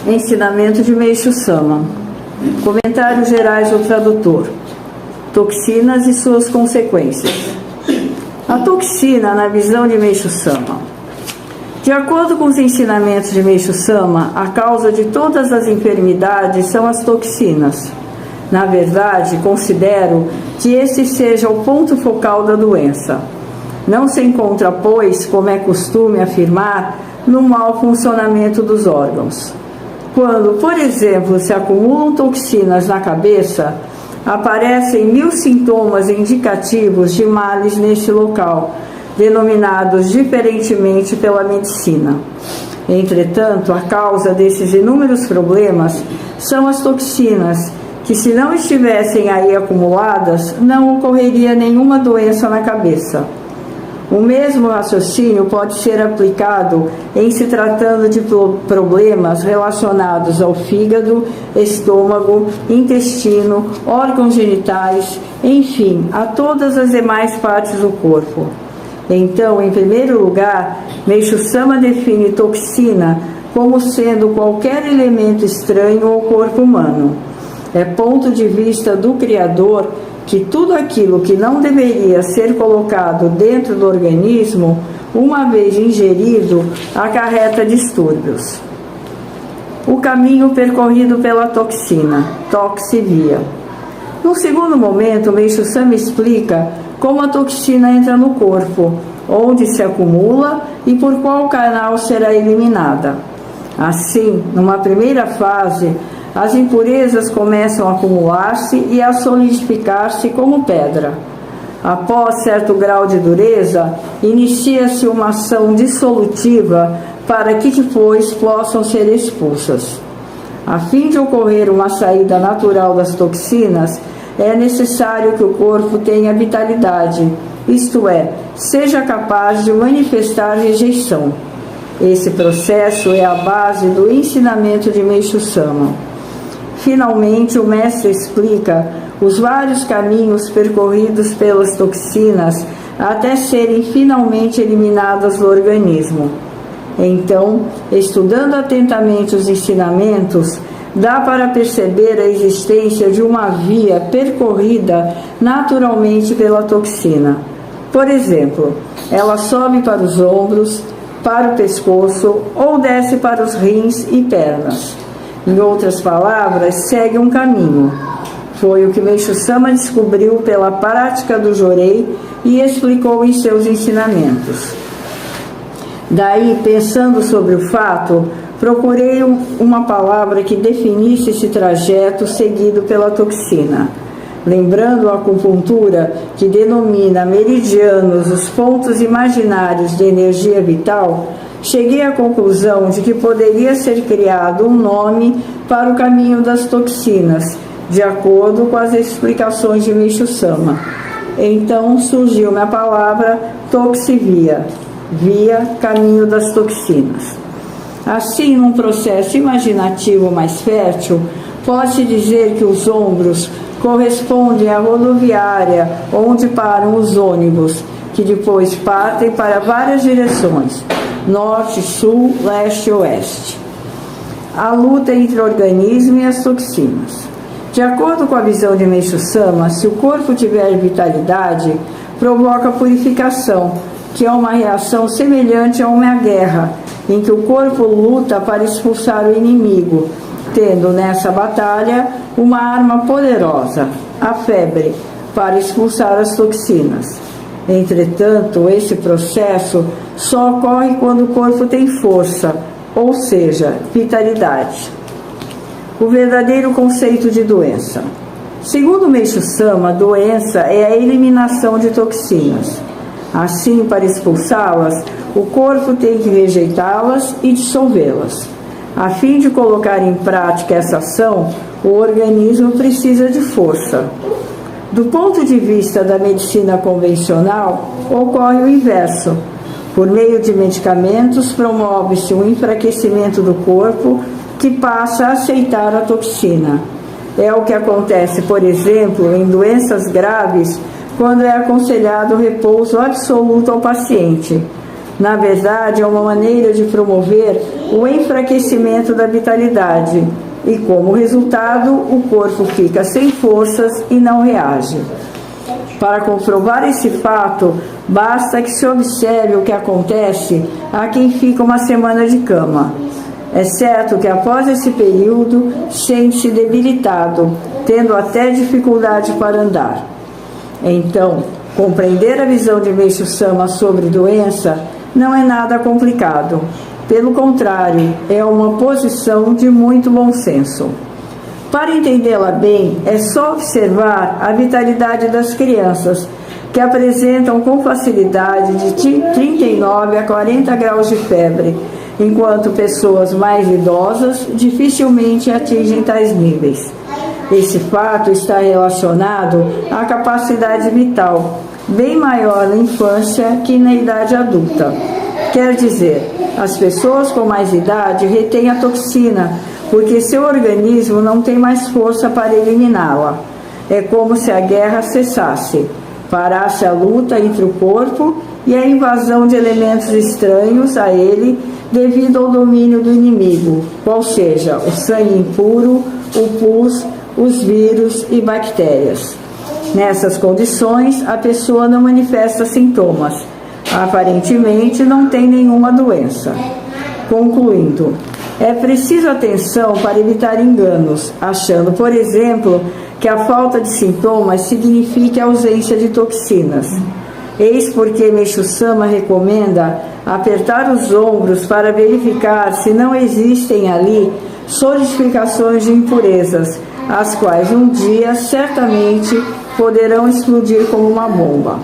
Ensinamento de Meishu Sama. Comentários gerais do tradutor. Toxinas e suas consequências. A toxina na visão de Meishu Sama. De acordo com os ensinamentos de Meishu Sama, a causa de todas as enfermidades são as toxinas. Na verdade, considero que esse seja o ponto focal da doença. Não se encontra, pois, como é costume afirmar, no mau funcionamento dos órgãos. Quando, por exemplo, se acumulam toxinas na cabeça, aparecem 1000 sintomas indicativos de males neste local, denominados diferentemente pela medicina. Entretanto, a causa desses inúmeros problemas são as toxinas, que se não estivessem aí acumuladas, não ocorreria nenhuma doença na cabeça. O mesmo raciocínio pode ser aplicado em se tratando de problemas relacionados ao fígado, estômago, intestino, órgãos genitais, enfim, a todas as demais partes do corpo. Então, em primeiro lugar, Meishu Sama define toxina como sendo qualquer elemento estranho ao corpo humano. É ponto de vista do Criador que tudo aquilo que não deveria ser colocado dentro do organismo, uma vez ingerido, acarreta distúrbios. O caminho percorrido pela toxina, toxivia. No segundo momento, Meishu Sama explica como a toxina entra no corpo, onde se acumula e por qual canal será eliminada. Assim, numa primeira fase, as impurezas começam a acumular-se e a solidificar-se como pedra. Após certo grau de dureza, inicia-se uma ação dissolutiva para que depois possam ser expulsas. A fim de ocorrer uma saída natural das toxinas, é necessário que o corpo tenha vitalidade, isto é, seja capaz de manifestar rejeição. Esse processo é a base do ensinamento de Meishu Sama. Finalmente, o mestre explica os vários caminhos percorridos pelas toxinas até serem finalmente eliminadas do organismo. Então, estudando atentamente os ensinamentos, dá para perceber a existência de uma via percorrida naturalmente pela toxina. Por exemplo, ela sobe para os ombros, para o pescoço ou desce para os rins e pernas. Em outras palavras, segue um caminho. Foi o que Meishu Sama descobriu pela prática do Jorei e explicou em seus ensinamentos. Daí, pensando sobre o fato, procurei uma palavra que definisse esse trajeto seguido pela toxina. Lembrando a acupuntura, que denomina meridianos os pontos imaginários de energia vital, cheguei à conclusão de que poderia ser criado um nome para o caminho das toxinas, de acordo com as explicações de Meishu Sama. Então surgiu a palavra toxivia, via caminho das toxinas. Assim, num processo imaginativo mais fértil, pode-se dizer que os ombros correspondem à rodoviária onde param os ônibus, que depois partem para várias direções, norte, sul, leste e oeste. A luta entre o organismo e as toxinas. De acordo com a visão de Meishu Sama, se o corpo tiver vitalidade, provoca purificação, que é uma reação semelhante a uma guerra, em que o corpo luta para expulsar o inimigo, tendo nessa batalha uma arma poderosa, a febre, para expulsar as toxinas. Entretanto, esse processo só ocorre quando o corpo tem força, ou seja, vitalidade. O verdadeiro conceito de doença. Segundo Meishu Sama, doença é a eliminação de toxinas. Assim, para expulsá-las, o corpo tem que rejeitá-las e dissolvê-las. A fim de colocar em prática essa ação, o organismo precisa de força. Do ponto de vista da medicina convencional, ocorre o inverso. Por meio de medicamentos, promove-se um enfraquecimento do corpo que passa a aceitar a toxina. É o que acontece, por exemplo, em doenças graves, quando é aconselhado o repouso absoluto ao paciente. Na verdade, é uma maneira de promover o enfraquecimento da vitalidade e, como resultado, o corpo fica sem forças e não reage. Para comprovar esse fato, basta que se observe o que acontece a quem fica uma semana de cama. É certo que após esse período sente-se debilitado, tendo até dificuldade para andar. Então, compreender a visão de Meixo Sama sobre doença não é nada complicado. Pelo contrário, é uma posição de muito bom senso. Para entendê-la bem, é só observar a vitalidade das crianças, que apresentam com facilidade de 39 a 40 graus de febre, enquanto pessoas mais idosas dificilmente atingem tais níveis. Esse fato está relacionado à capacidade vital, bem maior na infância que na idade adulta. Quer dizer, as pessoas com mais idade retêm a toxina, porque seu organismo não tem mais força para eliminá-la. É como se a guerra cessasse, parasse a luta entre o corpo e a invasão de elementos estranhos a ele devido ao domínio do inimigo, qual seja o sangue impuro, o pus, os vírus e bactérias. Nessas condições, a pessoa não manifesta sintomas. Aparentemente, não tem nenhuma doença. Concluindo, é preciso atenção para evitar enganos, achando, por exemplo, que a falta de sintomas signifique a ausência de toxinas. Eis porque Meixo Sama recomenda apertar os ombros para verificar se não existem ali solidificações de impurezas, as quais um dia certamente poderão explodir como uma bomba.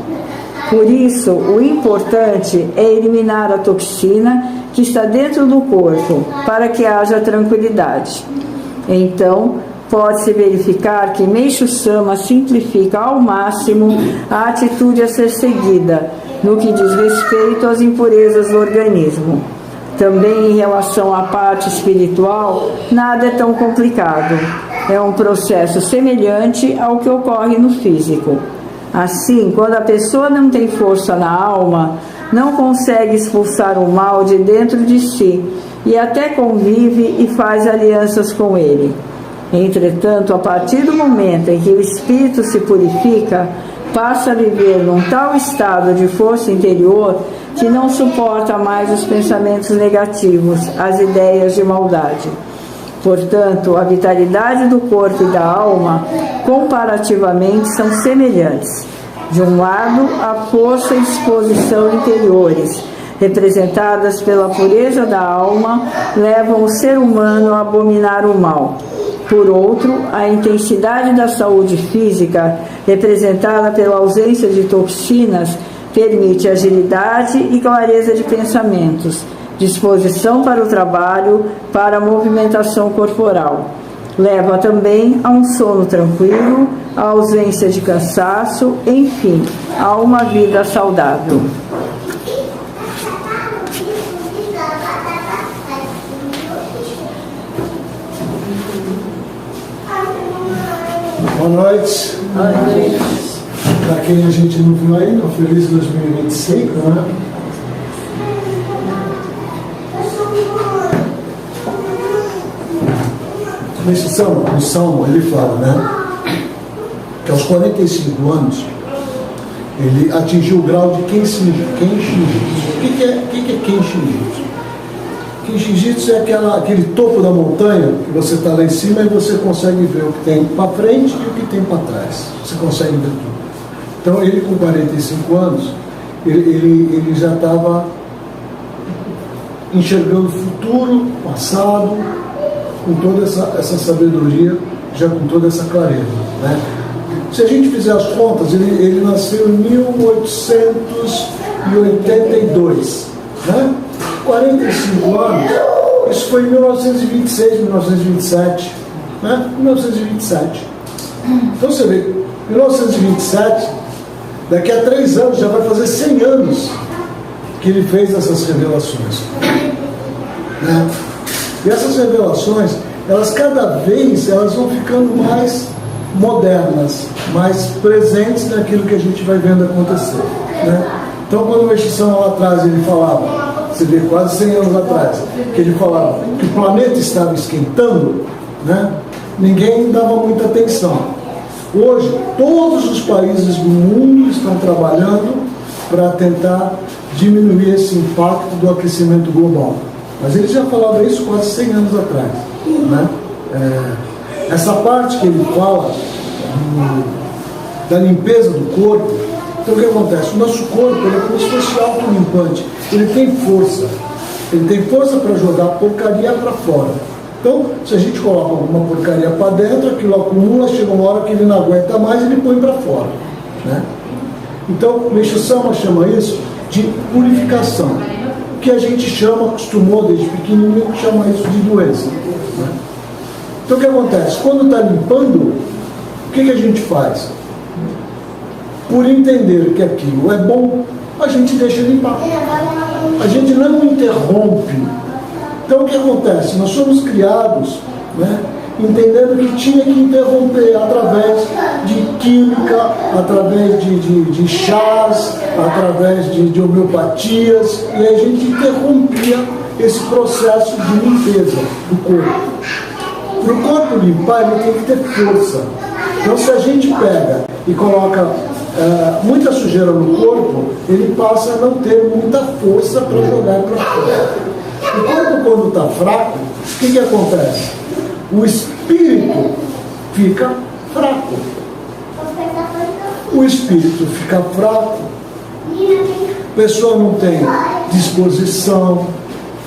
Por isso, o importante é eliminar a toxina que está dentro do corpo, para que haja tranquilidade. Então, pode-se verificar que Meixo Sama simplifica ao máximo a atitude a ser seguida, no que diz respeito às impurezas do organismo. Também em relação à parte espiritual, nada é tão complicado. É um processo semelhante ao que ocorre no físico. Assim, quando a pessoa não tem força na alma, não consegue expulsar o mal de dentro de si e até convive e faz alianças com ele. Entretanto, a partir do momento em que o espírito se purifica, passa a viver num tal estado de força interior que não suporta mais os pensamentos negativos, as ideias de maldade. Portanto, a vitalidade do corpo e da alma, comparativamente, são semelhantes. De um lado, a força e disposição interiores, representadas pela pureza da alma, levam o ser humano a abominar o mal. Por outro, a intensidade da saúde física, representada pela ausência de toxinas, permite agilidade e clareza de pensamentos, disposição para o trabalho, para a movimentação corporal. Leva também a um sono tranquilo, a ausência de cansaço, enfim, a uma vida saudável. Boa noite. Para quem a gente não viu ainda, um feliz 2025, né? Nesse salmo, ele fala, né? Que aos 45 anos, ele atingiu o grau de Kenshin Jitsu. O que é Kenshin Jitsu? Kenshin Jitsu é aquele topo da montanha que você está lá em cima e você consegue ver o que tem para frente e o que tem para trás. Você consegue ver tudo. Então, ele com 45 anos, ele já estava enxergando o futuro, o passado, com toda essa sabedoria, já com toda essa clareza, né? Se a gente fizer as contas, ele nasceu em 1882, né? 45 anos, isso foi em 1926, 1927, né? 1927. Então você vê, 1927, daqui a 3 anos já vai fazer 100 anos que ele fez essas revelações, né? E essas revelações, elas cada vez elas vão ficando mais modernas, mais presentes naquilo que a gente vai vendo acontecer, né? Então, quando o Meixo Sama lá atrás ele falava, você vê, quase 100 anos atrás, que ele falava que o planeta estava esquentando, né? Ninguém dava muita atenção. Hoje, todos os países do mundo estão trabalhando para tentar diminuir esse impacto do aquecimento global. Mas ele já falava isso quase 100 anos atrás, né? Essa parte que ele fala da limpeza do corpo, então o que acontece? O nosso corpo ele é como se fosse autolimpante, ele tem força para jogar porcaria para fora. Então, se a gente coloca alguma porcaria para dentro, aquilo acumula, chega uma hora que ele não aguenta mais e ele põe para fora, né? Então, o Meixo Sama chama isso de purificação, que a gente acostumou desde pequenininho, chama isso de doença, né? Então, o que acontece? Quando está limpando, o que a gente faz? Por entender que aquilo é bom, a gente deixa limpar. A gente não interrompe. Então, o que acontece? Nós somos criados, né, entendendo que tinha que interromper através de química, através de chás, através de homeopatias, e a gente interrompia esse processo de limpeza do corpo. Para o corpo limpar, ele tem que ter força. Então, se a gente pega e coloca muita sujeira no corpo, ele passa a não ter muita força para jogar para fora. O corpo, quando está fraco, o que acontece? O espírito fica fraco. O espírito fica fraco, a pessoa não tem disposição,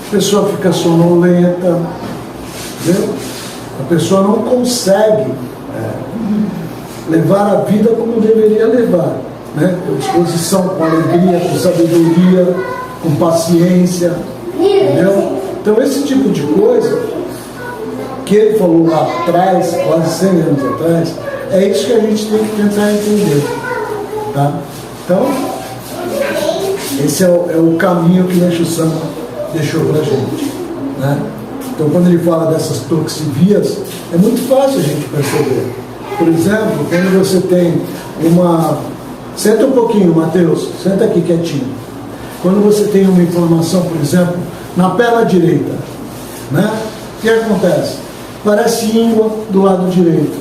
a pessoa fica sonolenta, entendeu? A pessoa não consegue levar a vida como deveria levar, né? Com disposição, com alegria, com sabedoria, com paciência, entendeu? Então, esse tipo de coisa que ele falou lá atrás, quase 100 anos atrás, é isso que a gente tem que tentar entender, tá? Então, esse é o caminho que o Meixo Sama deixou pra gente, né? Então, quando ele fala dessas toxivias, é muito fácil a gente perceber. Por exemplo, quando você tem uma... Senta um pouquinho, Mateus, senta aqui quietinho. Quando você tem uma inflamação, por exemplo, na perna direita, né? O que acontece? Parece íngua do lado direito.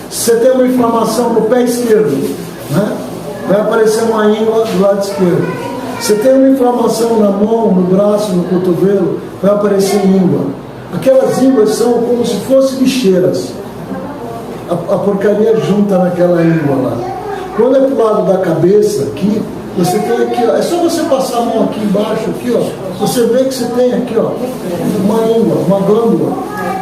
Se você tem uma inflamação no pé esquerdo, né? Vai aparecer uma íngua do lado esquerdo. Se você tem uma inflamação na mão, no braço, no cotovelo, vai aparecer íngua. Aquelas ínguas são como se fossem lixeiras. A porcaria junta naquela íngua lá. Quando é pro lado da cabeça, aqui, você tem aqui, ó, é só você passar a mão aqui embaixo, aqui, ó, você vê que você tem aqui, ó, uma íngua, uma glândula.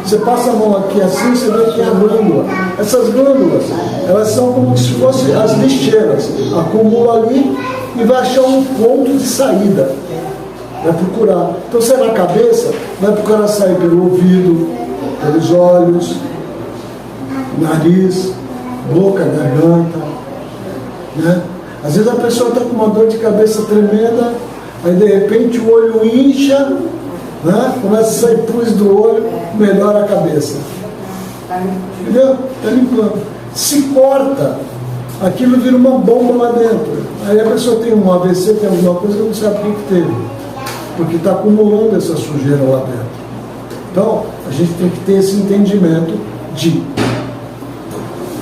Você passa a mão aqui assim, você vê que é a glândula. Essas glândulas, elas são como se fossem as lixeiras. Acumula ali e vai achar um ponto de saída. Vai procurar. Então, se é na cabeça, vai procurar sair pelo ouvido, pelos olhos, nariz, boca, garganta, né? Às vezes a pessoa está com uma dor de cabeça tremenda, aí de repente o olho incha, né? Começa a sair pus do olho, melhora a cabeça. Entendeu? Está limpando. Se corta, aquilo vira uma bomba lá dentro. Aí a pessoa tem um AVC, tem alguma coisa que não sabe o que teve, porque está acumulando essa sujeira lá dentro. Então, a gente tem que ter esse entendimento de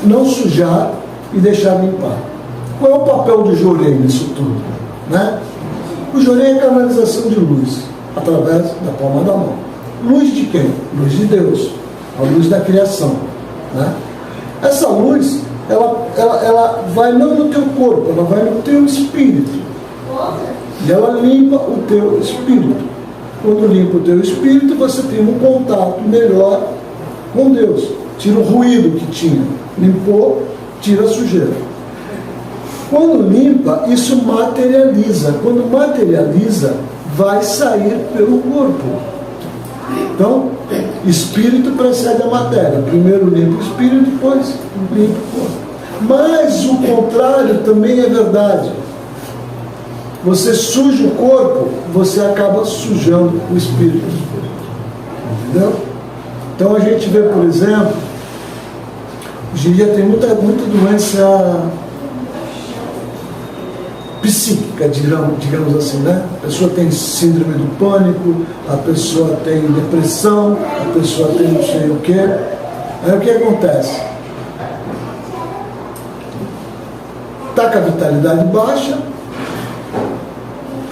não sujar e deixar limpar. Qual é o papel do jorei nisso tudo? Né? O jorei é canalização de luz, através da palma da mão. Luz de quem? Luz de Deus, a luz da criação. Né? Essa luz, ela vai não no teu corpo, ela vai no teu espírito. E ela limpa o teu espírito. Quando limpa o teu espírito, você tem um contato melhor com Deus. Tira o ruído que tinha. Limpou, tira a sujeira. Quando limpa, isso materializa. Quando materializa, vai sair pelo corpo. Então, espírito precede a matéria. Primeiro limpa o espírito, depois limpa o corpo. Mas o contrário também é verdade. Você suja o corpo, você acaba sujando o espírito. Entendeu? Então a gente vê, por exemplo, hoje em dia tem muita doença psíquica, digamos assim, né? A pessoa tem síndrome do pânico, a pessoa tem depressão, a pessoa tem não sei o quê. Aí o que acontece? Está com a vitalidade baixa,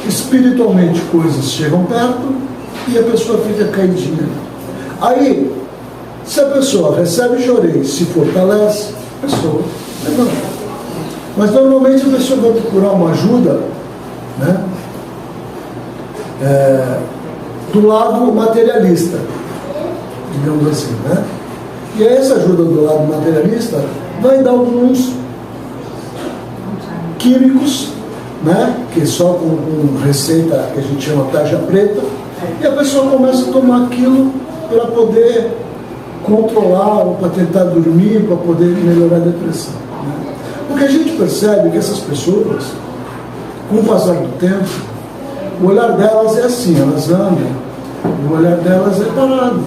espiritualmente coisas chegam perto e a pessoa fica caidinha. Aí, se a pessoa recebe choreio, se fortalece, a pessoa levanta. Mas normalmente a pessoa vai procurar uma ajuda, né, do lado materialista, digamos assim, né? E essa ajuda do lado materialista vai dar alguns químicos, né, que só com receita que a gente chama tarja preta, e a pessoa começa a tomar aquilo para poder controlar, ou para tentar dormir, para poder melhorar a depressão. Né? Porque a gente percebe que essas pessoas, com o passar do tempo, o olhar delas é assim, elas andam, o olhar delas é parado.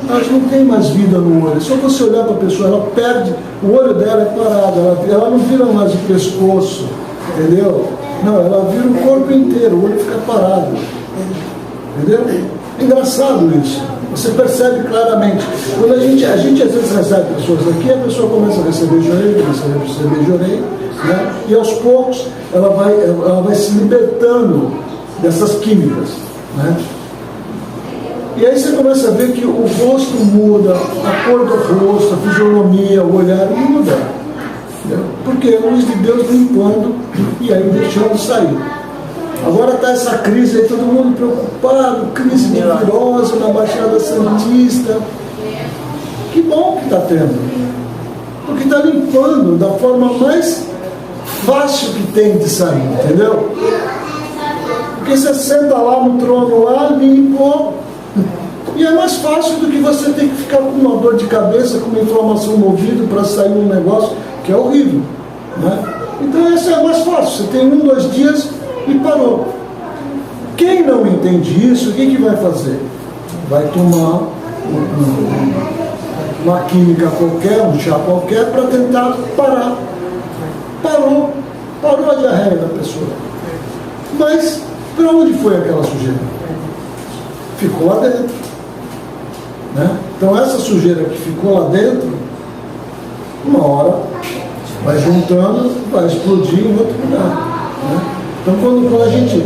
Elas não têm mais vida no olho. Só você olhar para a pessoa, ela perde, o olho dela é parado, ela não vira mais o pescoço, entendeu? Não, ela vira o corpo inteiro, o olho fica parado. Entendeu? É engraçado isso. Você percebe claramente. Quando a gente às vezes recebe pessoas aqui, a pessoa começa a receber joelho, né? E aos poucos ela vai se libertando dessas químicas, né? E aí você começa a ver que o rosto muda, a cor do rosto, a fisionomia, o olhar muda. Entendeu? Porque é a luz de Deus limpando e aí deixando sair. Agora está essa crise aí, todo mundo preocupado, crise de virose na Baixada Santista. Que bom que está tendo. Porque está limpando da forma mais fácil que tem de sair, entendeu? Porque você senta lá no trono, lá, limpou. E é mais fácil do que você ter que ficar com uma dor de cabeça, com uma inflamação no ouvido para sair um negócio que é horrível, né? Então esse é mais fácil. Você tem 1, 2 dias e parou. Quem não entende isso, o que vai fazer? Vai tomar uma química qualquer, um chá qualquer, para tentar parar. Parou a diarreia da pessoa. Mas para onde foi aquela sujeira? Ficou lá dentro, né? Então essa sujeira que ficou lá dentro, uma hora vai juntando, vai explodir em outro lugar, né? Então quando a gente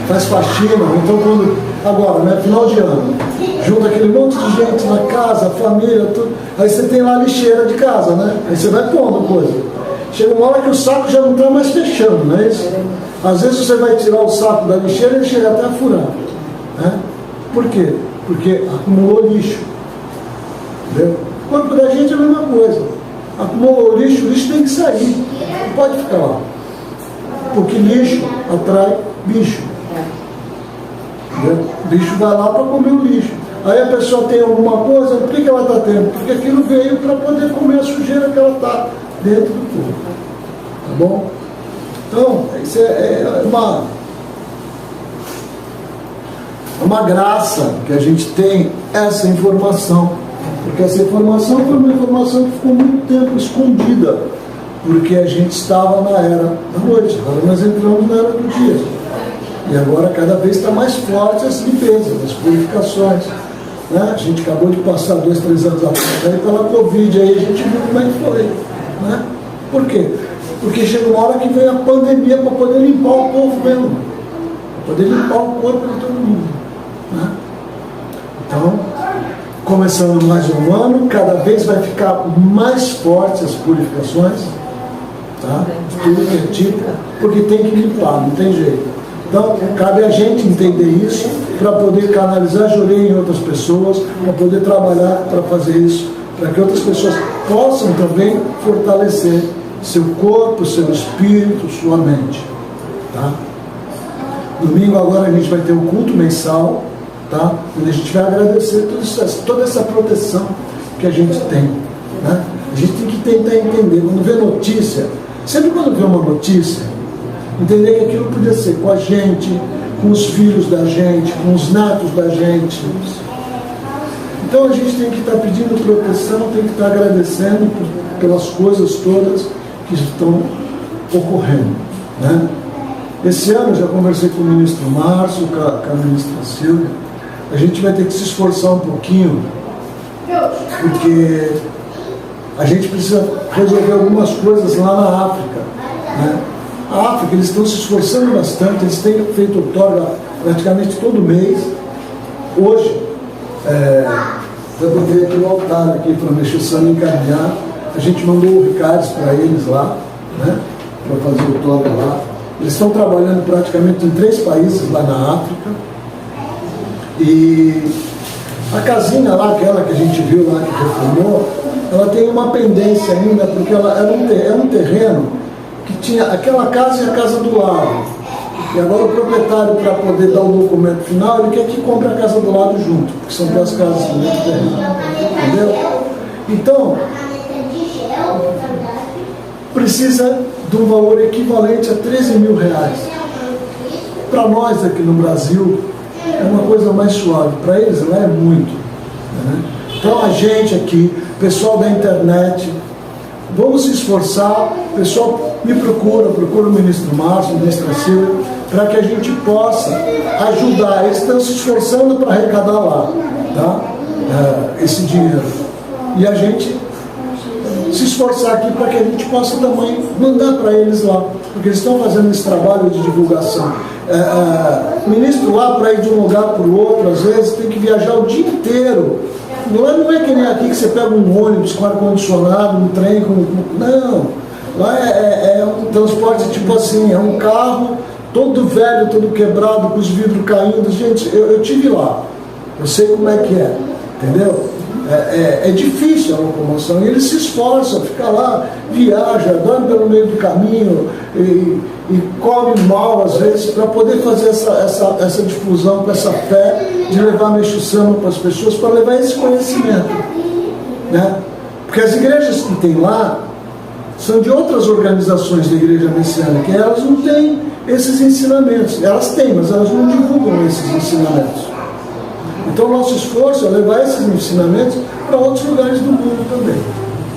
faz faxina, então quando, agora, né, final de ano, junta aquele monte de gente na casa, família, tudo, aí você tem lá a lixeira de casa, né? Aí você vai pondo coisa. Chega uma hora que o saco já não está mais fechando, não é isso? Às vezes você vai tirar o saco da lixeira e ele chega até a furar, né? Por quê? Porque acumulou lixo. Entendeu? O corpo da gente é a mesma coisa. Acumulou lixo, o lixo tem que sair. Não pode ficar lá. Porque lixo atrai bicho. Entendeu? O bicho vai lá para comer o lixo. Aí a pessoa tem alguma coisa, por que ela está tendo? Porque aquilo veio para poder comer a sujeira que ela está dentro do corpo. Tá bom? Então, isso é uma graça que a gente tem essa informação. Porque essa informação foi uma informação que ficou muito tempo escondida. Porque a gente estava na era da noite. Agora nós entramos na era do dia. E agora cada vez está mais forte as limpezas, as purificações. Né? A gente acabou de passar 2, 3 anos atrás aí pela Covid, aí a gente viu como é que foi. Né? Por quê? Porque chega uma hora que vem a pandemia para poder limpar o povo mesmo. Para poder limpar o corpo de todo mundo. Né? Então, começando mais um ano, cada vez vai ficar mais forte as purificações. Tá? Tudo que é tipo, porque tem que limpar, não tem jeito. Então, cabe a gente entender isso para poder canalizar Jorei em outras pessoas, para poder trabalhar para fazer isso, para que outras pessoas possam também fortalecer seu corpo, seu espírito, sua mente. Tá? Domingo agora a gente vai ter o culto mensal, tá? Onde a gente vai agradecer toda essa proteção que a gente tem. Né? A gente tem que tentar entender, quando vê notícia, sempre quando vê uma notícia, entender que aquilo podia ser com a gente, com os filhos da gente, com os netos da gente. Então a gente tem que estar pedindo proteção, tem que estar agradecendo pelas coisas todas que estão ocorrendo, né? Esse ano, já conversei com o ministro Márcio, com a ministra Silvia, a gente vai ter que se esforçar um pouquinho, porque a gente precisa resolver algumas coisas lá na África, né? A África, eles estão se esforçando bastante, eles têm feito outorga praticamente todo mês. Hoje, eu botei aqui no altar aqui para mexer o sangue encaminhar, a gente mandou o Ricardo para eles lá, né? Para fazer outorga lá. Eles estão trabalhando praticamente em 3 países lá na África. E a casinha lá, aquela que a gente viu lá que reformou, ela tem uma pendência ainda, porque ela é um terreno que tinha aquela casa e a casa do lado. E agora o proprietário, para poder dar o documento final, ele quer que compre a casa do lado junto, porque são 2 casas no mesmo terreno. Entendeu? Então, precisa de um valor equivalente a 13 mil reais. Para nós aqui no Brasil, é uma coisa mais suave. Para eles lá é muito. Né? Então a gente aqui, pessoal da internet, vamos se esforçar. O pessoal me procura o ministro Márcio, a ministra Silvia, para que a gente possa ajudar. Eles estão se esforçando para arrecadar lá, tá? Esse dinheiro. E a gente se esforçar aqui para que a gente possa também mandar para eles lá, porque eles estão fazendo esse trabalho de divulgação. Ministro lá, para ir de um lugar para o outro, às vezes tem que viajar o dia inteiro. Lá não é que nem aqui que você pega um ônibus com ar-condicionado, um trem com... Não, lá é um transporte tipo assim, é um carro todo velho, todo quebrado, com os vidros caindo. Gente, eu tive lá, eu sei como é que é, entendeu? É difícil a locomoção, e eles se esforçam, fica lá, viaja, dorme pelo meio do caminho e come mal às vezes, para poder fazer essa difusão com essa fé de levar Meixo Sama para as pessoas, para levar esse conhecimento, né? Porque as igrejas que tem lá são de outras organizações da igreja messiânica, e elas não têm esses ensinamentos. Elas têm, mas elas não divulgam esses ensinamentos. Então, o nosso esforço é levar esses ensinamentos para outros lugares do mundo também.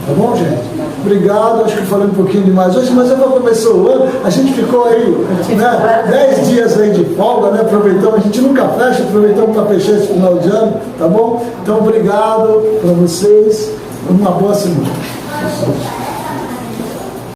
Tá bom, gente? Obrigado. Acho que falei um pouquinho demais hoje, mas já começou o ano. A gente ficou aí, né, 10 dias aí de folga, né? Aproveitamos. A gente nunca fecha, aproveitamos para fechar esse final de ano. Tá bom? Então, obrigado para vocês. Uma boa semana.